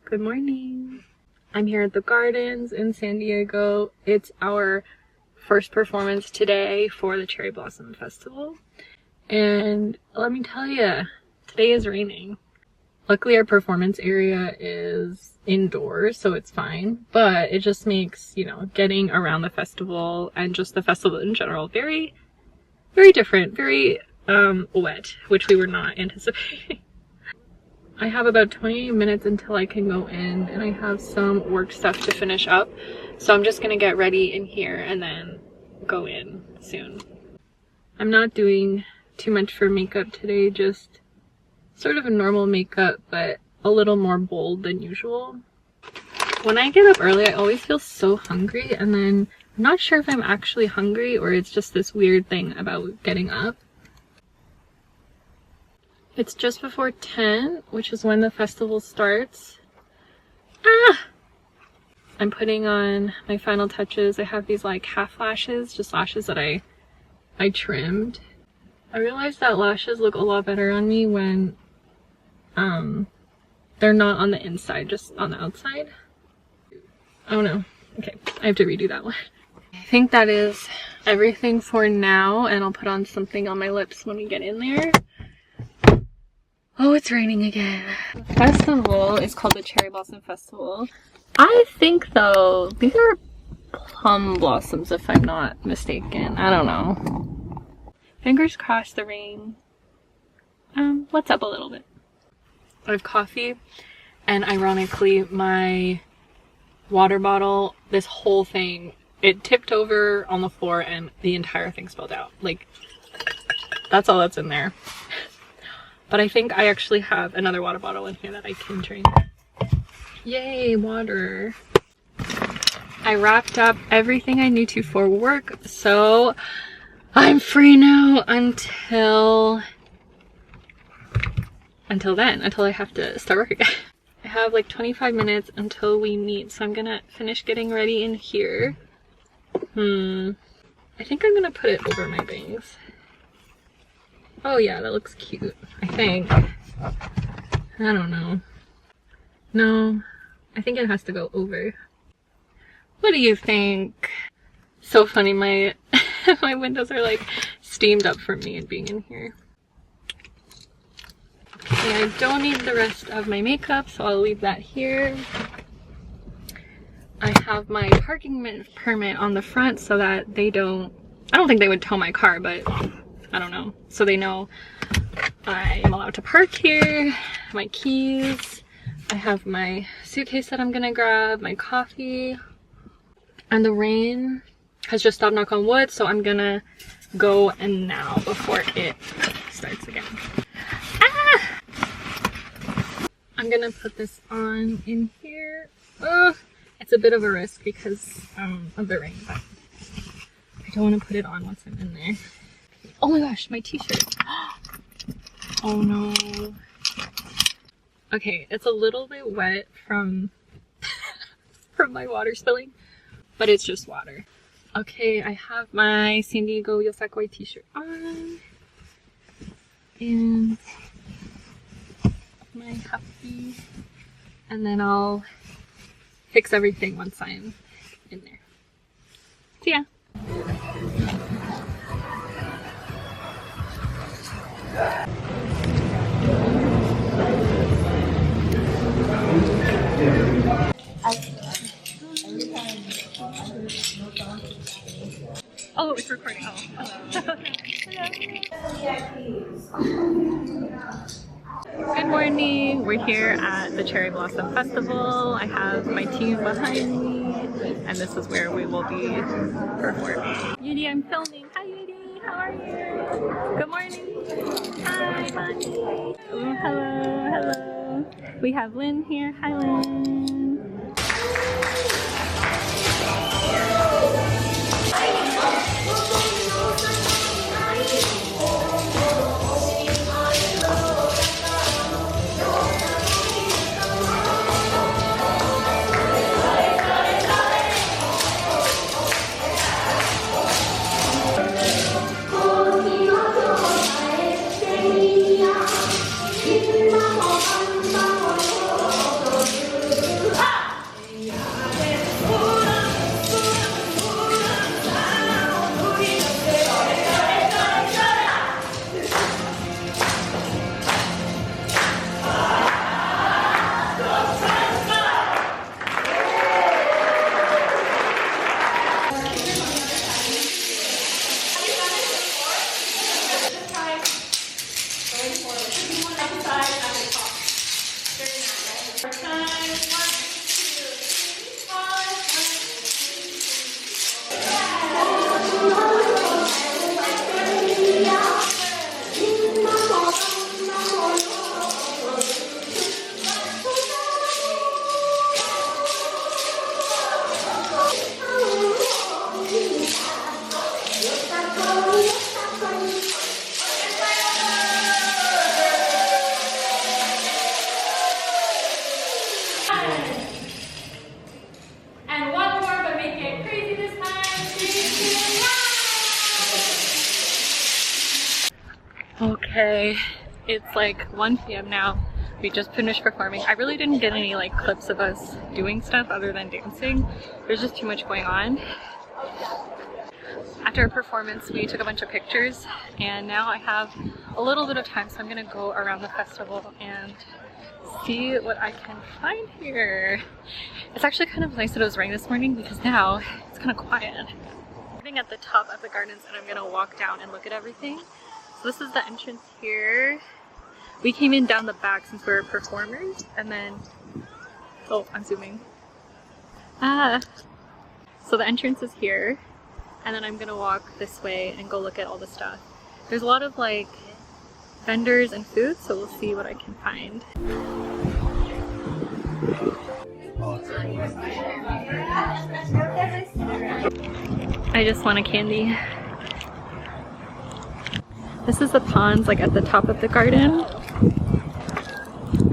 Good morning. I'm here at the gardens in San Diego. It's our first performance today for the Cherry Blossom Festival. And let me tell you, today is raining. Luckily our performance area is indoors, so it's fine. But it just makes, you know, getting around the festival and just the festival in general very, very different, very wet, which we were not anticipating. I have about 20 minutes until I can go in, and I have some work stuff to finish up. So I'm just gonna get ready in here and then go in soon. I'm not doing too much for makeup today, just sort of a normal makeup, but a little more bold than usual. When I get up early, I always feel so hungry, and then I'm not sure if I'm actually hungry or it's just this weird thing about getting up. It's just before 10, which is when the festival starts. I'm putting on my final touches. I have these like half lashes, just lashes that I trimmed. I realized that lashes look a lot better on me when they're not on the inside, just on the outside. Oh no. Okay, I have to redo that one. I think that is everything for now, and I'll put on something on my lips when we get in there. Oh, it's raining again. The festival is called the Cherry Blossom Festival. I think, though, these are plum blossoms, if I'm not mistaken. I don't know. Fingers crossed the rain lets up a little bit. I have coffee, and ironically, my water bottle, this whole thing, it tipped over on the floor, and the entire thing spilled out. Like, that's all that's in there. But I think I actually have another water bottle in here that I can drink. Yay, water. I wrapped up everything I need to for work, so I'm free now until I have to start work again. I have like 25 minutes until we meet, so I'm gonna finish getting ready in here. I think I'm gonna put it over my bangs. Oh yeah, that looks cute, I think. I don't know. No, I think it has to go over. What do you think? So funny, my my windows are like steamed up from me and being in here. Okay, I don't need the rest of my makeup, so I'll leave that here. I have my parking permit on the front so that they don't, I don't think they would tow my car, but I don't know. So they know I am allowed to park here. My keys. I have my suitcase that I'm gonna grab, my coffee. And the rain has just stopped, knock on wood, so I'm gonna go and now before it starts again. I'm gonna put this on in here. It's a bit of a risk because of the rain, but I don't want to put it on once I'm in there. Oh my gosh, my t-shirt. Oh no. Okay, it's a little bit wet from my water spilling, but it's just water. Okay, I have my San Diego Yosakoi t-shirt on. And my happy. And then I'll fix everything once I'm in there. So yeah. Oh, it's recording. Oh, hello. Good morning. We're here at the Cherry Blossom Festival. I have my team behind me, and this is where we will be performing. Yudi, I'm filming. Hi, Yudi. How are you? Good morning. Hi, Bonnie. Oh, hello. Hello. We have Lynn here. Hi, Lynn. And one more, but make it crazy this time. 3, 2, 1. Okay, it's like 1 p.m. now. We just finished performing. I really didn't get any like clips of us doing stuff other than dancing. There's just too much going on. After our performance, we took a bunch of pictures, and now I have a little bit of time, so I'm gonna go around the festival and see what I can find here. It's actually kind of nice that it was raining this morning because now it's kind of quiet. I'm sitting at the top of the gardens and I'm gonna walk down and look at everything. So this is the entrance here. We came in down the back since we were performers, and then, oh, I'm zooming. So the entrance is here, and then I'm gonna walk this way and go look at all the stuff. There's a lot of like vendors and food, so we'll see what I can find. I just want a candy. This is the ponds like at the top of the garden.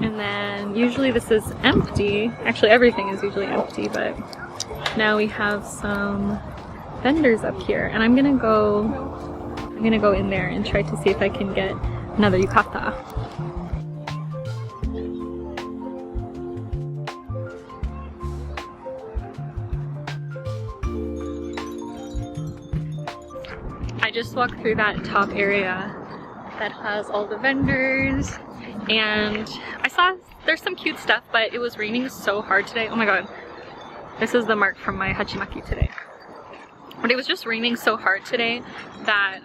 And then usually this is empty. Actually everything is usually empty, but now we have some vendors up here, and I'm gonna go in there and try to see if I can get another yukata. I just walked through that top area that has all the vendors, and I saw there's some cute stuff, but it was raining so hard today. Oh my god, this is the mark from my hachimaki today. But it was just raining so hard today that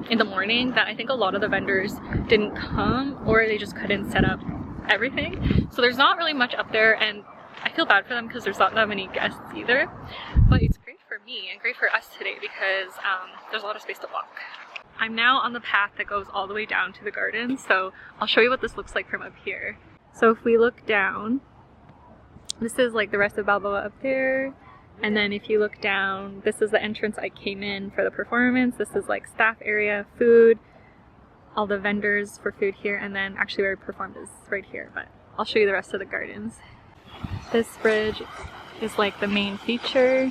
in the morning that I think a lot of the vendors didn't come, or they just couldn't set up everything. So there's not really much up there, and I feel bad for them because there's not that many guests either. But it's great for me and great for us today because there's a lot of space to walk. I'm now on the path that goes all the way down to the garden, so I'll show you what this looks like from up here. So if we look down, this is like the rest of Balboa up there. And then if you look down, this is the entrance I came in for the performance. This is like staff area, food, all the vendors for food here, and then actually where I performed is right here, but I'll show you the rest of the gardens. This bridge is like the main feature,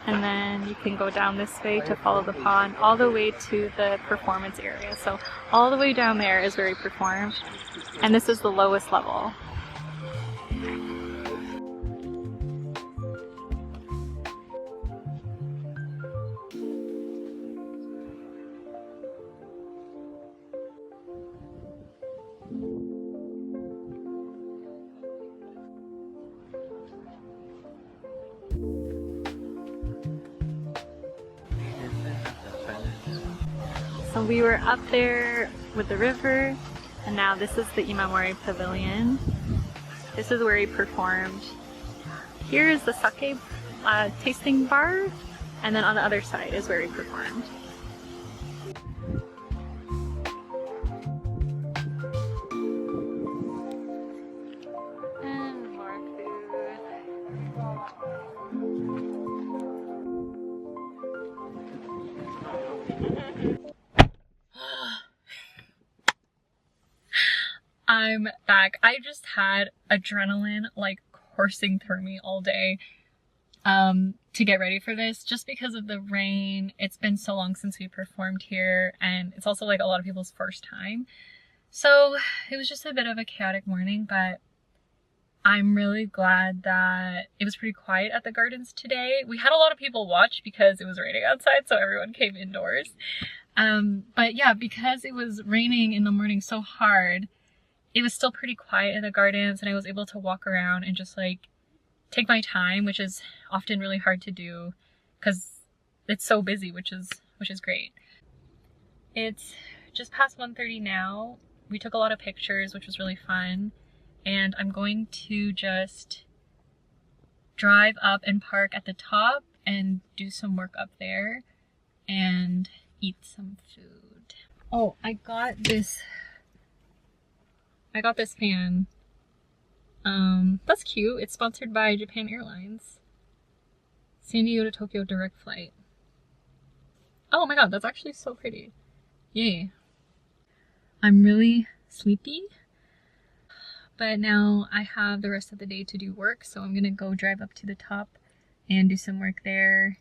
and then you can go down this way to follow the pond all the way to the performance area. So all the way down there is where we performed, and this is the lowest level. So we were up there with the river, and now this is the Imamori Pavilion. This is where he performed. Here is the sake tasting bar, and then on the other side is where he performed. And more food. I'm back. I just had adrenaline like coursing through me all day to get ready for this, just because of the rain. It's been so long since we performed here, and it's also like a lot of people's first time. So it was just a bit of a chaotic morning, but I'm really glad that it was pretty quiet at the gardens today. We had a lot of people watch because it was raining outside, so everyone came indoors. But yeah, because it was raining in the morning so hard, it was still pretty quiet in the gardens, and I was able to walk around and just like take my time, which is often really hard to do because it's so busy, which is great. It's just past 1:30 now. We took a lot of pictures, which was really fun. and I'm going to just drive up and park at the top and do some work up there and eat some food. Oh, I got this fan. That's cute. It's sponsored by Japan Airlines. San Diego to Tokyo direct flight. Oh my god, that's actually so pretty. Yay. I'm really sleepy, but now I have the rest of the day to do work, so I'm gonna go drive up to the top and do some work there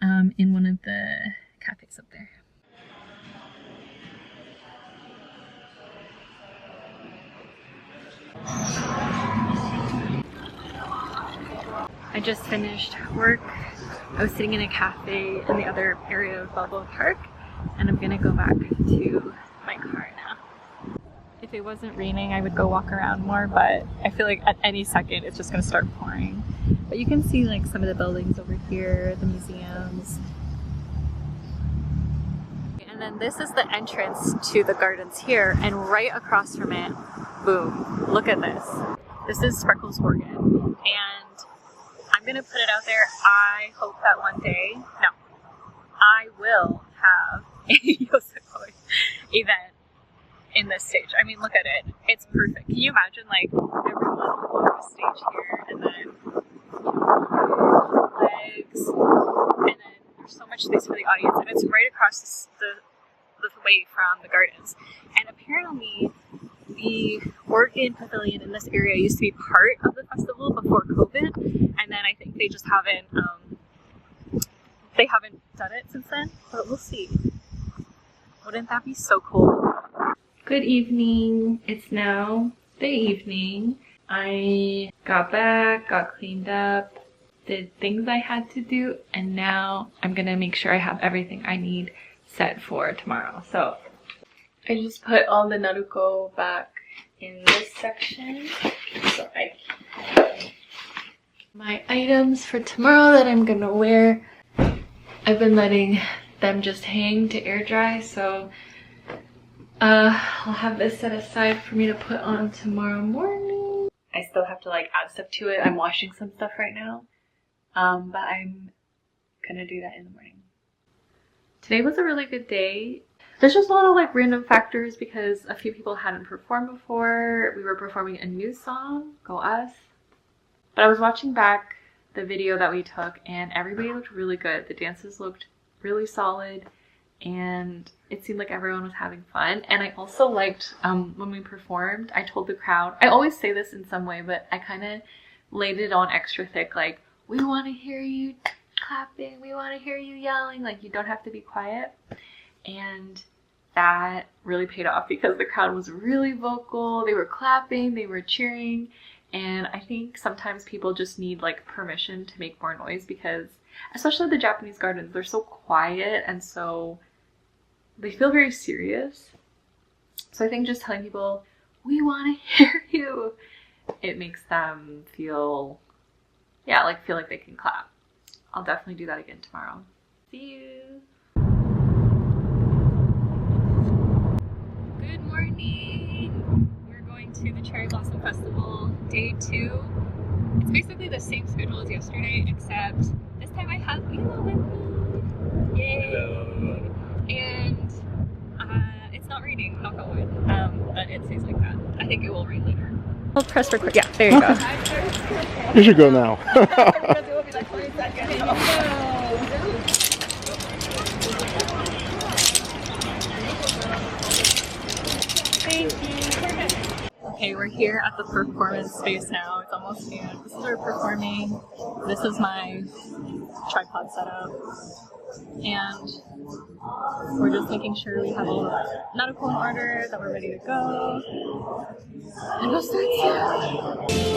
in one of the cafes up there. I just finished work. I was sitting in a cafe in the other area of Balboa Park, and I'm gonna go back to my car now. If it wasn't raining, I would go walk around more, but I feel like at any second it's just gonna start pouring. But you can see like some of the buildings over here, the museums. And then this is the entrance to the gardens here, and right across from it, boom, look at this. This is Spreckles Organ, and I'm gonna put it out there. I hope that one day, no, I will have a Yosakoi event in this stage. I mean, look at it. It's perfect. Can you imagine like everyone on the stage here, and then legs, and then there's so much space for the audience, and it's right across the way from the gardens. And apparently the Organ Pavilion in this area used to be part of the festival before COVID, and then I think they just haven't done it since then, but we'll see. Wouldn't that be so cool? Good evening. It's now the evening. I got back, got cleaned up, did things I had to do, and now I'm gonna make sure I have everything I need set for tomorrow. So I just put all the Naruko back in this section. So my items for tomorrow that I'm gonna wear, I've been letting them just hang to air dry, so I'll have this set aside for me to put on tomorrow morning. I still have to like add stuff to it. I'm washing some stuff right now, but I'm gonna do that in the morning. Today was a really good day. There's just a lot of like random factors because a few people hadn't performed before. We were performing a new song, Go Us. But I was watching back the video that we took and everybody looked really good. The dances looked really solid and it seemed like everyone was having fun. And I also liked when we performed, I told the crowd, I always say this in some way, but I kind of laid it on extra thick, like, we want to hear you clapping, we want to hear you yelling, like you don't have to be quiet. And that really paid off because the crowd was really vocal. They were clapping, they were cheering, and I think sometimes people just need like permission to make more noise because especially the Japanese gardens, they're so quiet and so they feel very serious. So I think just telling people, we want to hear you, it makes them feel, yeah, like feel like they can clap. I'll definitely do that again tomorrow. See you. Good morning. We're going to the Cherry Blossom Festival, day 2. It's basically the same schedule as yesterday, except this time I have Mila with me. Yay! Hello. And it's not raining, knock on wood, but it stays like that. I think it will rain later. I'll press record. Yeah, there you go. You should go now. Okay, we're here at the performance space now. It's almost done. This is where we're performing. This is my tripod setup. And we're just making sure we have all the nautical in order, that we're ready to go. And we'll start soon.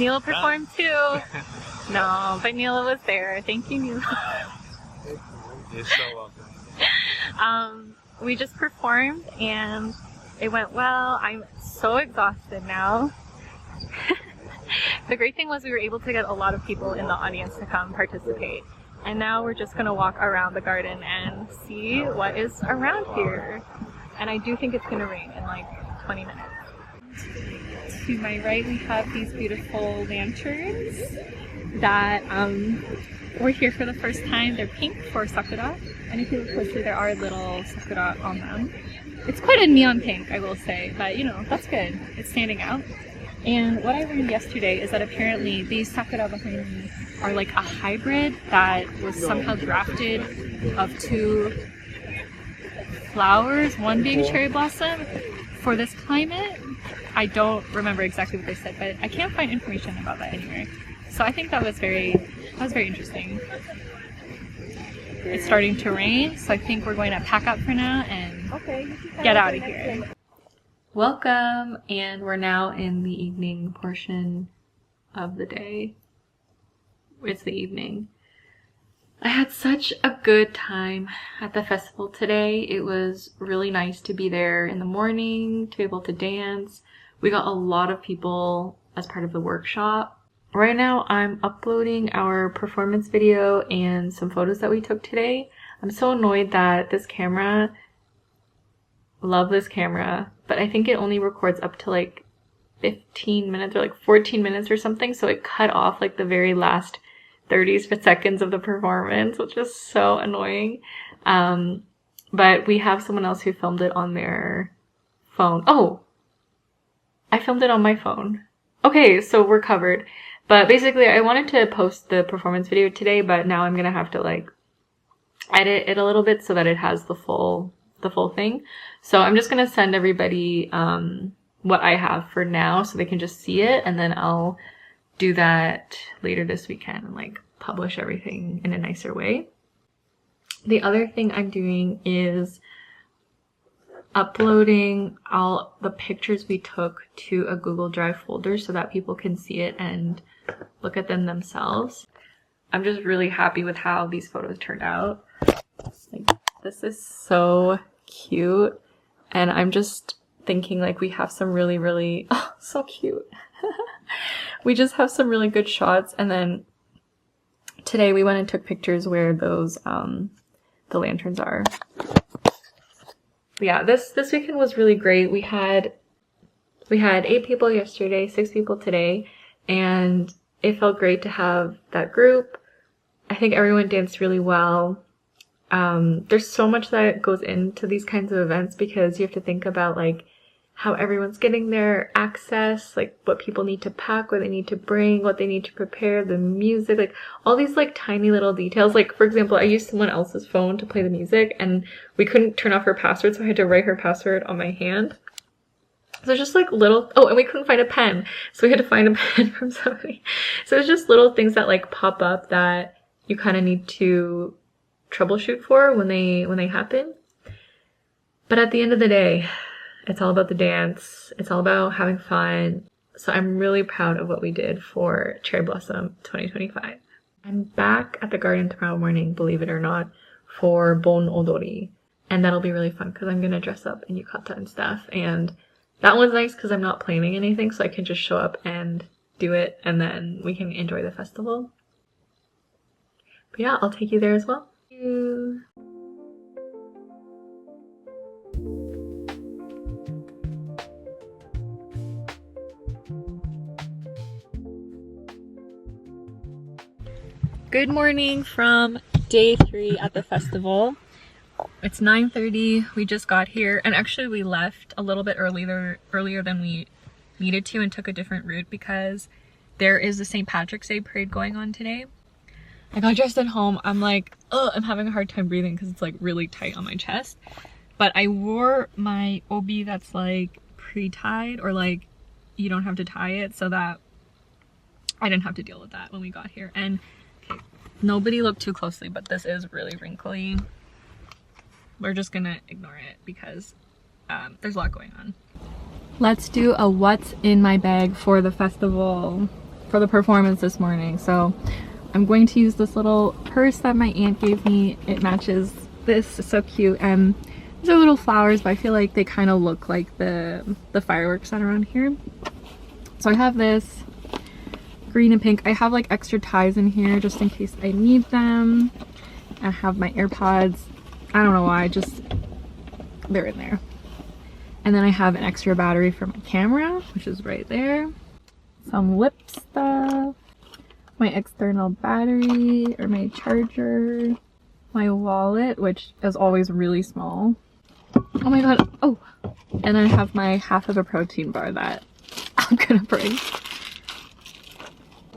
Neela performed too. No, but Neela was there. Thank you, Neela. You're so welcome. We just performed and it went well. I'm so exhausted now. The great thing was we were able to get a lot of people in the audience to come participate. And now we're just gonna walk around the garden and see what is around here. And I do think it's gonna rain in like 20 minutes. To my right, we have these beautiful lanterns that were here for the first time. They're pink for sakura. And if you look closely, there are little sakura on them. It's quite a neon pink, I will say, but you know, that's good. It's standing out. And what I learned yesterday is that apparently these sakura behind me are like a hybrid that was somehow grafted of two flowers, one being cherry blossom, for this climate. I don't remember exactly what they said, but I can't find information about that anywhere. So I think that was very interesting. It's starting to rain, so I think we're going to pack up for now and get out of here. Welcome, and we're now in the evening portion of the day. It's the evening. I had such a good time at the festival today. It was really nice to be there in the morning, to be able to dance. We got a lot of people as part of the workshop. Right now I'm uploading our performance video and some photos that we took today. I'm so annoyed that this camera, love this camera, but I think it only records up to like 15 minutes or like 14 minutes or something, so it cut off like the very last 30 seconds of the performance, which is so annoying. But we have someone else who filmed it on their phone. Oh, I filmed it on my phone. Okay, so we're covered. But basically, I wanted to post the performance video today, but now I'm gonna have to like edit it a little bit so that it has the full thing. So I'm just gonna send everybody what I have for now so they can just see it, and then I'll do that later this weekend and like publish everything in a nicer way. The other thing I'm doing is uploading all the pictures we took to a Google Drive folder so that people can see it and look at them themselves. I'm just really happy with how these photos turned out. Like, this is so cute, and I'm just thinking like we have some really oh, so cute. We just have some really good shots, and then today we went and took pictures where those the lanterns are. Yeah, this weekend was really great. We had 8 people yesterday, 6 people today, and it felt great to have that group. I think everyone danced really well. There's so much that goes into these kinds of events because you have to think about like how everyone's getting their access, like what people need to pack, what they need to bring, what they need to prepare, the music, like all these like tiny little details. Like for example, I used someone else's phone to play the music and we couldn't turn off her password, so I had to write her password on my hand. So just like little, oh, and we couldn't find a pen, so we had to find a pen from somebody. So it's just little things that like pop up that you kind of need to troubleshoot for when they happen. But at the end of the day, it's all about the dance. It's all about having fun. So I'm really proud of what we did for Cherry Blossom 2025. I'm back at the garden tomorrow morning, believe it or not, for Bon Odori. And that'll be really fun because I'm going to dress up in yukata and stuff. And that one's nice because I'm not planning anything, so I can just show up and do it, and then we can enjoy the festival. But yeah, I'll take you there as well. Thank you. Good morning from day 3 at the festival. It's 9:30, we just got here, and actually we left a little bit earlier than we needed to and took a different route because there is the St. Patrick's Day parade going on today. I got dressed at home. I'm like, ugh, I'm having a hard time breathing because it's like really tight on my chest. But I wore my obi that's like pre-tied, or like you don't have to tie it, so that I didn't have to deal with that when we got here. And okay, nobody looked too closely, but this is really wrinkly. We're just gonna ignore it because there's a lot going on. Let's do a what's in my bag for the festival. for the performance this morning. So I'm going to use this little purse that my aunt gave me. It matches this. It's so cute. And these are little flowers, but I feel like they kind of look like the fireworks that are around here. So I have this green and pink. I have like extra ties in here just in case I need them. I have my AirPods. I don't know why, just they're in there. And then I have an extra battery for my camera, which is right there. Some lip stuff, my external battery or my charger, my wallet, which is always really small. Oh my god, oh! And then I have my half of a protein bar that I'm gonna bring.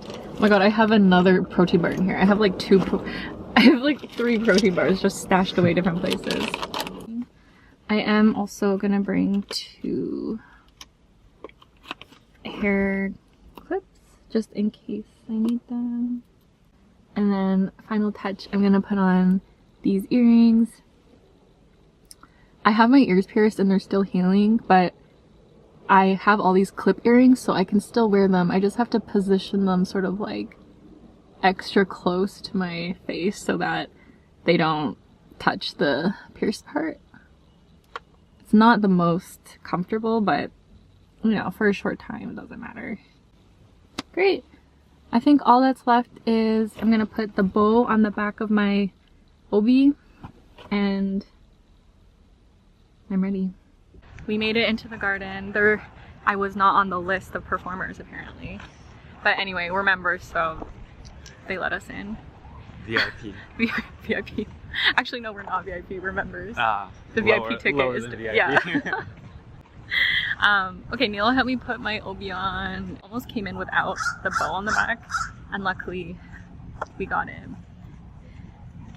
Oh my god, I have another protein bar in here. I have like I have like 3 protein bars just stashed away different places. I am also gonna bring 2 hair clips just in case I need them. And then final touch, I'm gonna put on these earrings. I have my ears pierced and they're still healing, but I have all these clip earrings so I can still wear them. I just have to position them sort of like extra close to my face so that they don't touch the pierced part. It's not the most comfortable, but you know, for a short time it doesn't matter. Great. I think all that's left is I'm gonna put the bow on the back of my obi and I'm ready. We made it into the garden. I was not on the list of performers apparently. But anyway, we're members, so they let us in. VIP. VIP. Actually, no, we're not VIP. We're members. The lower, VIP ticket lower is than VIP. yeah. Okay, Neil helped me put my obi on. Almost came in without the bow on the back, and luckily we got in.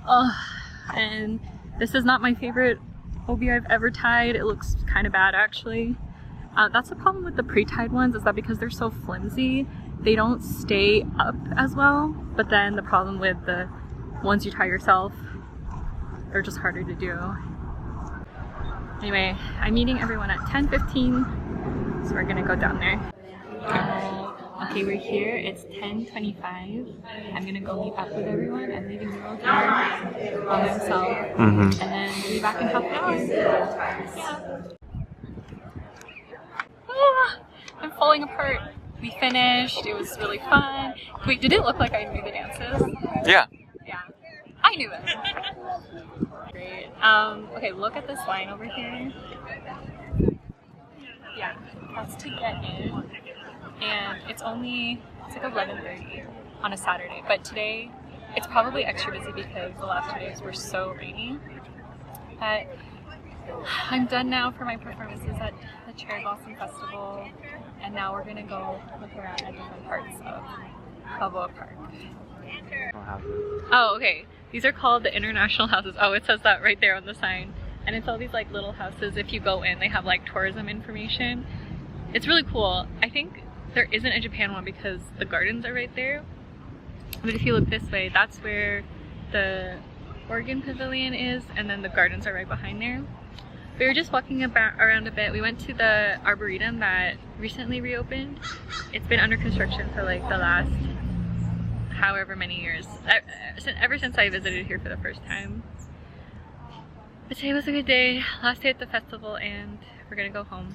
Oh, and this is not my favorite obi I've ever tied. It looks kind of bad actually. That's the problem with the pre-tied ones, is that because they're so flimsy, they don't stay up as well. But then the problem with the ones you tie yourself, they're just harder to do. Anyway, I'm meeting everyone at 10:15, so we're gonna go down there. Okay, we're here. It's 10:25. I'm gonna go meet up with everyone. I'm leaving Neil here by himself, and then we'll be back in half an hour. Yeah. I'm falling apart. We finished. It was really fun. Wait, did it look like I knew the dances? Yeah. Yeah. I knew it. Great. Okay, look at this line over here. Yeah, that's to get in. And it's like 11:30 on a Saturday. But today, it's probably extra busy because the last 2 days were so rainy. But I'm done now for my performances at the Cherry Blossom Festival, and now we're gonna go look around at different parts of Balboa Park. Oh, okay. These are called the international houses. Oh, it says that right there on the sign. And it's all these like little houses. If you go in, they have like tourism information. It's really cool. I think there isn't a Japan one because the gardens are right there. But if you look this way, that's where the Oregon Pavilion is, and then the gardens are right behind there. We were just walking around a bit. We went to the Arboretum that recently reopened. It's been under construction for like the last however many years. Ever since I visited here for the first time. But today was a good day. Last day at the festival, and we're gonna go home.